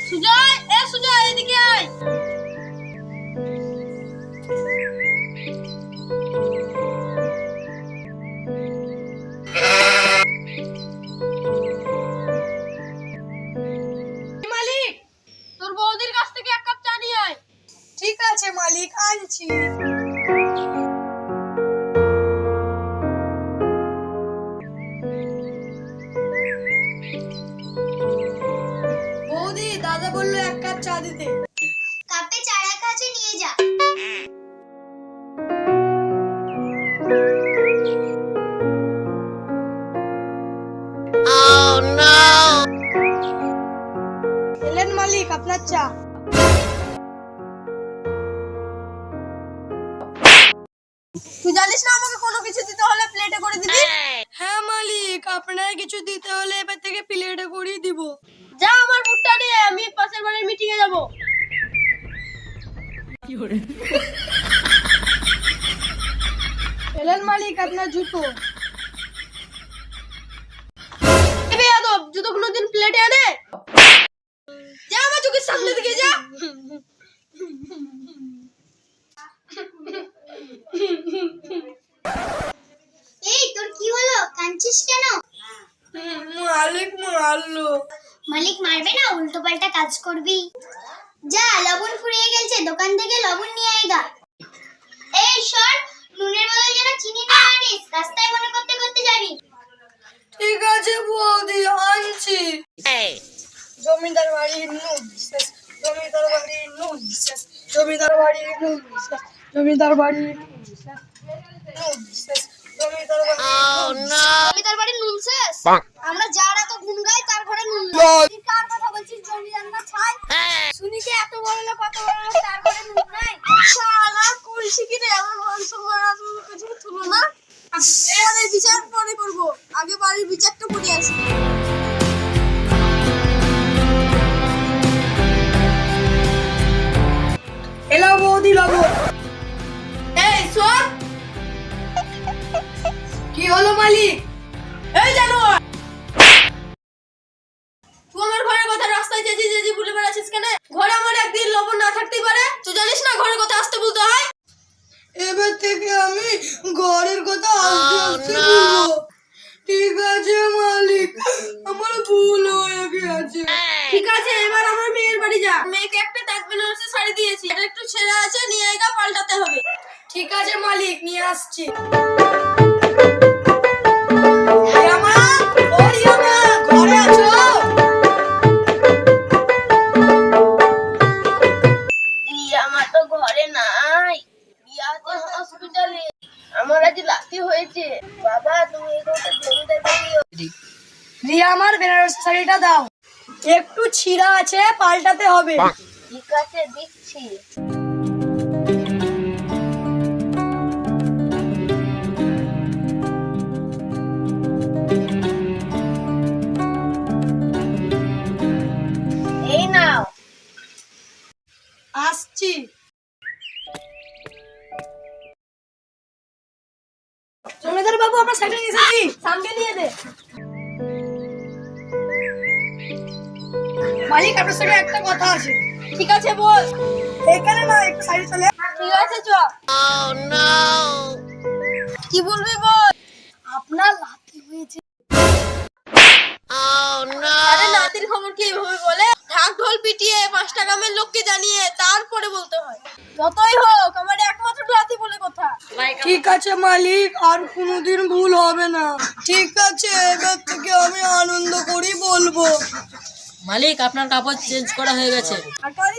সুজয়, সুজয় এদিকে আয়। মালিক, তোর বৌদির কাছ থেকে এক কাপ চা নিয়ে আয়। ঠিক আছে মালিক, আনছি। বৌদি, দাদা বললো এক কাপ চা দিতে। কাপে চা রাখা আছে, নিয়ে যা। এলেন মালিক, আপনার চা। তুই জানিস না আমাকে কোনো কিছু দিতে হলে প্লেটে করে দিবি? হ্যাঁ মালিক, আপনার কিছু দিতে হলে এবার থেকে প্লেটে করেই দিব। যা আমার বুটটা নিয়ে, আমি পাশের বাড়ির মিটিং এ যাব। এলেন মালিক, আপনার জুতো। এবে আদব, জুতো কোনোদিন প্লেটে আনে? যা আমার চোখের সামনে থেকে যা। এই, তোর কি হলো? কাঁদছিস কেন? মালিক মারলো। মালিক মারবে না, উল্টো পাল্টা কাজ করবি। যা, লবণ ফুরিয়ে গেছে, দোকান থেকে লবণ নিয়ে আয়গা। এই সর, নুনের বদলে যেন চিনি না আনিস, রাস্তায় মনে করতে করতে যাবি। ঠিক আছে বৌদি, আনছি। জমিদার বাড়ির নুন শেষ, জমিদার বাড়ির নুন শেষ, জমিদার বাড়ির নুন শেষ, জমিদার বাড়ির নুন শেষ, নুন শেষ, জমিদার বাড়ির নুন শেষ। জমিদার বাড়ির নুন শেষ? আমরা যার এত গুণ গাই তার ঘরে নুন নাই। তুই কার কথা বলছিস? জমিদার না ছাই? শুনি কি এত বড় লোক, কত বড় লোক, তার ঘরে নুন নাই? শালা কইছি কি রে, আমার মান সম্মান আছে কিছু তুলো না। এর বিচার পরে করব, আগে বাড়ির বিচারটা করে আসি। এলো বৌদি, লবণ। এই শোন, কি হলো মালিক? এই জানোয়ার, তুই আমার ঘরের কথা রাস্তায় চেঁচিয়ে চেঁচিয়ে বলে বেড়াচ্ছিস কেন? ঘরে আমার একদিন লবণ না থাকতেই পারে, তুই জানিস না ঘরের কথা আসতে বলতে হয়। এবার থেকে আমি ঘরের কথা আস্তে আস্তে বলবো। ঠিক আছে মালিক, আমার ভুল হয়ে গেছে। ঠিক আছে, এবার আমার মেয়ের বাড়ি যা। মেয়েকে একটা তাঁত বেনারসি শাড়ি দিয়েছি, এটা একটু ছেঁড়া আছে, নিয়ে আয়গা, পাল্টাতে হবে। ঠিক আছে মালিক, নিয়ে আসছি। ঘরে আছো? আমার তো ঘরে নাই, রিয়াতে হসপিটালে। আমার আজ লাথি হয়েছে। বাবা, তুমি এগুলোকে জমিদার দিও। রিয়া, আমার বেনারসি শাড়িটা দাও, একটু ছিঁড়া আছে, পাল্টাতে হবে। ঠিক আছে, দিচ্ছি। এই নাও। আসছি। জমিদার বাবু, আপনার শাড়ি নিয়ে এসেছি, সামনে নিয়ে দে। মালিক, আপনার সাথে একটা কথা আছে। ঠিক আছে, বল। এখানে না, একটু সাইডে চলে। ঠিক আছে, চ। কি বলবি বল। আপনার লাথি হয়েছে। আরে নাতির খবর কি এইভাবে বলে? ঢাক ঢোল পিটিয়ে 5টা গ্রামের লোককে জানিয়ে তারপরে বলতে হয়। যতই হোক, আমার একমাত্র লাতি বলে কথা। ঠিক আছে মালিক, আর কোনোদিন ভুল হবে না। ঠিক আছে, এবার থেকে আমি আনন্দ করি বলবো। মালিক, আপনার কাপড় চেঞ্জ করা হয়ে গেছে। আর কারি